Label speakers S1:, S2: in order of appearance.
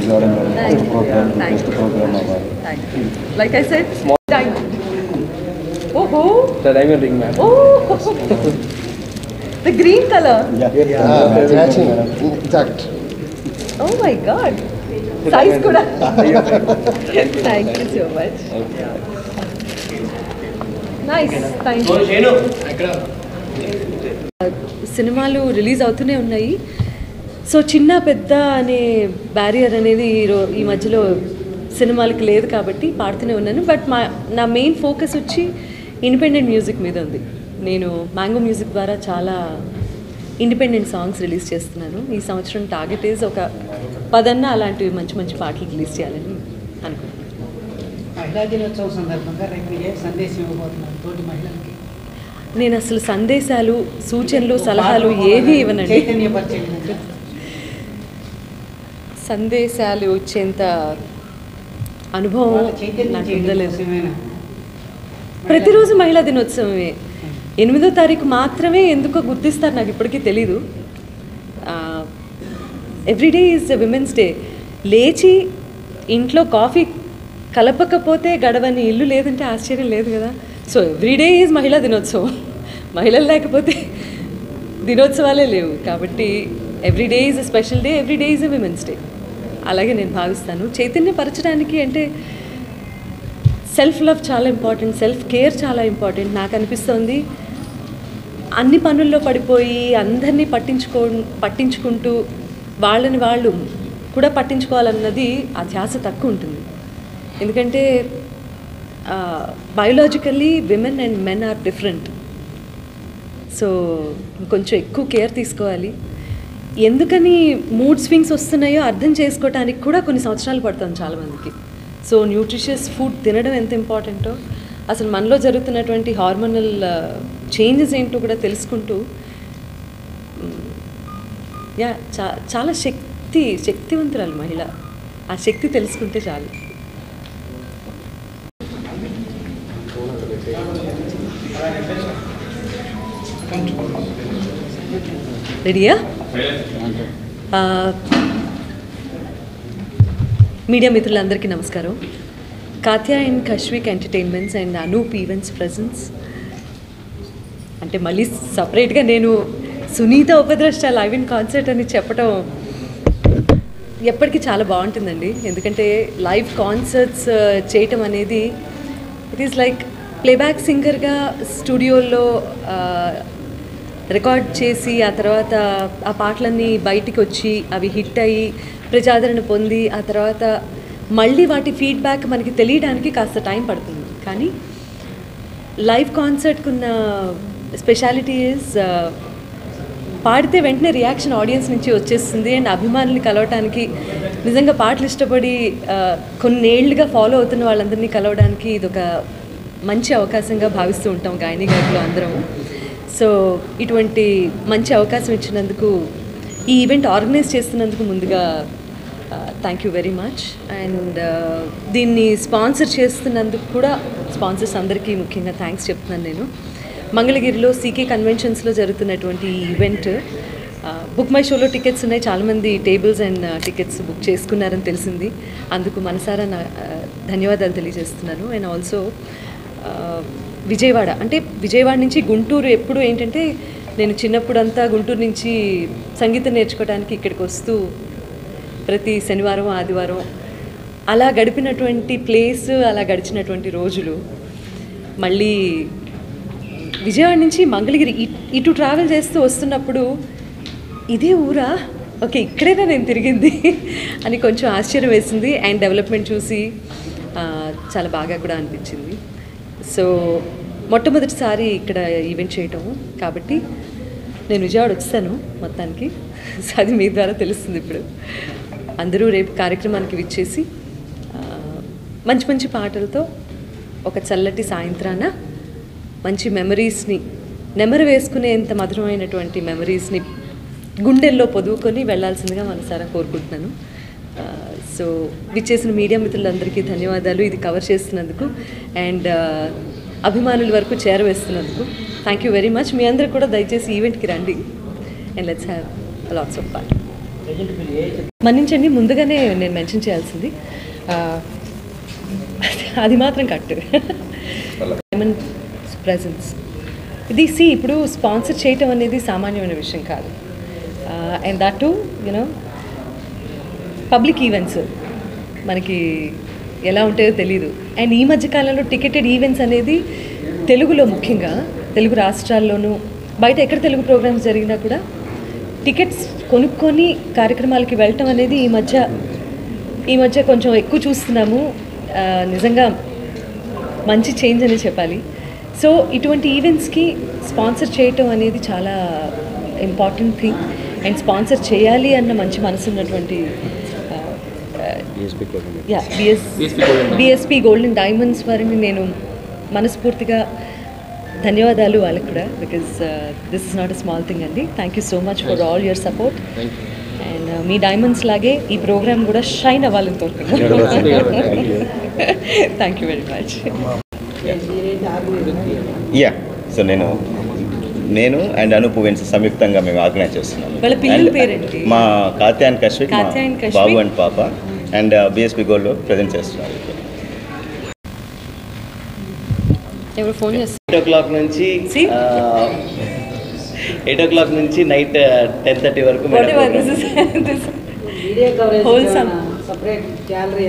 S1: best program award. Thank you. Like I said, small diamond. Oh,
S2: the diamond ring, ma'am.
S1: Oh, the green color.
S3: Yeah, matching. Exact.
S1: Oh my God. Size kuda. Thank you so much. Nice. Thank you. సినిమాలు release అవుతూనే ఉన్నాయి. So చిన్న పెద్ద అనే barrier అనేది ఈ మధ్యలో సినిమాలకి లేదు కాబట్టి పాడుతూనే ఉన్నాను. బట్ నా మెయిన్ ఫోకస్ వచ్చి ఇండిపెండెంట్ మ్యూజిక్ మీద ఉంది. నేను మ్యాంగో మ్యూజిక్ ద్వారా చాలా ఇండిపెండెంట్ సాంగ్స్ రిలీజ్ చేస్తున్నాను. ఈ సంవత్సరం టార్గెట్ ఈజ్ ఒక 10 అలాంటివి మంచి మంచి పాటలు రిలీజ్ చేయాలని అనుకుంటున్నాను.
S4: మహిళా దినోత్సవం సందర్భంగా రేపు ఏ సందేశం ఇవ్వబోతున్నారు తోటి మహిళలకి?
S1: నేను అసలు సందేశాలు, సూచనలు, సలహాలు ఏవి ఇవ్వనండి. సందేశాలు వచ్చేంత అనుభవం నాకు ఉండలేదు. ప్రతిరోజు మహిళా దినోత్సవమే. 8వ తారీఖు మాత్రమే ఎందుకో గుర్తిస్తారు, నాకు ఇప్పటికీ తెలీదు. Everyday is women's day. లేచి ఇంట్లో కాఫీ కలపకపోతే గడవని ఇల్లు లేదంటే ఆశ్చర్యం లేదు కదా. సో ఎవ్రీడే ఈజ్ మహిళా దినోత్సవం. మహిళలు లేకపోతే దినోత్సవాలే లేవు. కాబట్టి everyday is a special day, everyday is a women's day. అలాగే నేను భావిస్తాను. చైతన్యపరచడానికి అంటే సెల్ఫ్ లవ్ చాలా ఇంపార్టెంట్, సెల్ఫ్ కేర్ చాలా ఇంపార్టెంట్. నాకు అనిపిస్తుంది అన్ని పనుల్లో పడిపోయి అందరినీ పట్టించుకుంటూ వాళ్ళని వాళ్ళు కూడా పట్టించుకోవాలన్నది ఆ ధ్యాస తక్కువ ఉంటుంది. ఎందుకంటే biologically women and men are different. So కొంచెం ఎక్కువ కేర్ తీసుకోవాలి. ఎందుకని మూడ్ స్వింగ్స్ వస్తున్నాయో అర్థం చేసుకోవటానికి కూడా కొన్ని సంవత్సరాలు పడుతుంది చాలామందికి. సో న్యూట్రిషియస్ ఫుడ్ తినడం ఎంత ఇంపార్టెంటో, అసలు మనలో జరుగుతున్నటువంటి హార్మోనల్ చేంజెస్ ఏంటో కూడా తెలుసుకుంటూ చాలా శక్తివంతురాలు మహిళ. ఆ శక్తి తెలుసుకుంటే చాలు. రెడీయా? మీడియా మిత్రులందరికీ నమస్కారం. Katya and Kashvik entertainments and Anoop events presence అంటే మళ్ళీ సపరేట్గా నేను Sunitha Upadrashta live in concert అని చెప్పడం ఎప్పటికీ చాలా బాగుంటుందండి. ఎందుకంటే లైవ్ కాన్సర్ట్స్ చేయటం అనేది ఇట్ ఈస్ లైక్ ప్లేబ్యాక్ సింగర్గా స్టూడియోలో రికార్డ్ చేసి ఆ తర్వాత ఆ పాటలన్నీ బయటికి వచ్చి అవి హిట్ అయ్యి ప్రజాదరణ పొంది ఆ తర్వాత మళ్ళీ వాటి ఫీడ్బ్యాక్ మనకి తెలియడానికి కాస్త టైం పడుతుంది. కానీ లైవ్ కాన్సర్ట్కున్న స్పెషాలిటీ ఈజ్ పాడితే వెంటనే రియాక్షన్ ఆడియన్స్ నుంచి వచ్చేస్తుంది. అండ్ అభిమానుల్ని కలవటానికి, నిజంగా పాటలు ఇష్టపడి కొన్నేళ్లుగా ఫాలో అవుతున్న వాళ్ళందరినీ కలవడానికి ఇది ఒక మంచి అవకాశంగా భావిస్తూ ఉంటాం గాయని గాయకులు అందరం. సో ఇటువంటి మంచి అవకాశం ఇచ్చినందుకు, ఈ ఈవెంట్ ఆర్గనైజ్ చేస్తున్నందుకు ముందుగా thank you very much. And దీన్ని స్పాన్సర్ చేస్తున్నందుకు కూడా స్పాన్సర్స్ అందరికీ ముఖ్యంగా థ్యాంక్స్ చెప్తున్నాను. నేను మంగళగిరిలో సీకే కన్వెన్షన్స్లో జరుగుతున్నటువంటి ఈ ఈవెంట్ బుక్ మై షోలో టికెట్స్ ఉన్నాయి. చాలామంది టేబుల్స్ అండ్ టికెట్స్ బుక్ చేసుకున్నారని తెలిసింది. అందుకు మనసారా ధన్యవాదాలు తెలియజేస్తున్నాను. అండ్ ఆల్సో విజయవాడ, అంటే విజయవాడ నుంచి గుంటూరు ఎప్పుడు ఏంటంటే నేను చిన్నప్పుడంతా గుంటూరు నుంచి సంగీతం నేర్చుకోవడానికి ఇక్కడికి వస్తూ ప్రతి శనివారం ఆదివారం అలా గడిపినటువంటి ప్లేస్, అలా గడిచినటువంటి రోజులు. మళ్ళీ విజయవాడ నుంచి మంగళగిరి ఇటు ట్రావెల్ చేస్తూ వస్తున్నప్పుడు ఇదే ఊరా, ఓకే ఇక్కడైనా నేను తిరిగింది అని కొంచెం ఆశ్చర్యం వేసింది. అండ్ డెవలప్మెంట్ చూసి చాలా బాగా కూడా అనిపించింది. సో మొట్టమొదటిసారి ఇక్కడ ఈవెంట్ చేయటం కాబట్టి నేను విజయవాడ వచ్చాను మొత్తానికి. సో అది మీ ద్వారా తెలుస్తుంది. ఇప్పుడు అందరూ రేపు కార్యక్రమానికి విచ్చేసి మంచి మంచి పాటలతో ఒక చల్లటి సాయంత్రాన మంచి మెమరీస్ని నెమరు వేసుకునేంత మధురమైనటువంటి మెమరీస్ని గుండెల్లో పొదువుకొని వెళ్ళాల్సిందిగా మనసారా కోరుకుంటున్నాను. సో విచ్చేసిన మీడియా మిత్రులందరికీ ధన్యవాదాలు ఇది కవర్ చేస్తున్నందుకు అండ్ అభిమానుల వరకు చేరవేస్తున్నందుకు. Thank you very much. మీ అందరూ కూడా దయచేసి ఈవెంట్కి రండి and let's have lots of fun.
S4: Present మీరు ఏ
S1: మన్నించండి, ముందుగానే నేను మెన్షన్ చేయాల్సింది అది మాత్రం కరెక్ట్. డైమండ్ ప్రెజెన్స్ ఇది ఇప్పుడు స్పాన్సర్ చేయటం అనేది సామాన్యమైన విషయం కాదు. And that to you know public events మనకి ఎలా ఉంటాయో తెలీదు. అండ్ ఈ మధ్య కాలంలో టికెటెడ్ ఈవెంట్స్ అనేది తెలుగులో, ముఖ్యంగా తెలుగు రాష్ట్రాల్లోనూ బయట ఎక్కడ తెలుగు ప్రోగ్రామ్స్ జరిగినా కూడా టికెట్స్ కొనుక్కొని కార్యక్రమాలకి వెళ్ళటం అనేది ఈ మధ్య కొంచెం ఎక్కువ చూస్తున్నాము. నిజంగా మంచి చేంజ్ అని చెప్పాలి. సో ఇటువంటి ఈవెంట్స్కి స్పాన్సర్ చేయటం అనేది చాలా ఇంపార్టెంట్ థింగ్. అండ్ స్పాన్సర్ చేయాలి అన్న మంచి మనసు ఉన్నటువంటి బిఎస్పి గోల్డెన్ డైమండ్స్ వారిని నేను మనస్ఫూర్తిగా ధన్యవాదాలు వాళ్ళకి కూడా, because this is not a small thing అండి. Thank you so much for all your support. And మీ డైమండ్స్ లాగే ఈ ప్రోగ్రామ్ కూడా షైన్ అవ్వాలని కోరుకుంటున్నాను. Thank you very much.
S2: So నేను అండ్ అనూప్ ఈవెంట్స్ సంయుక్తంగా మేము ఆర్గనైజ్ చేస్తున్నాము.
S1: వాళ్ళ పిల్లల పేరేంటి?
S2: మా కాత్యాయన్ కశ్విక్, బాబు అండ్ పాప, అండ్ బిఎస్పి గోల్డ్లో ప్రజెంట్ చేస్తున్నారు.
S1: ఎవరు ఫోన్ చేస్తారు?
S2: 8 o'clock నుంచి 8 o'clock నుంచి నైట్ 10:30 వరకు
S4: మీడియా కవరేజ్ సపరేట్ గ్యాలరీ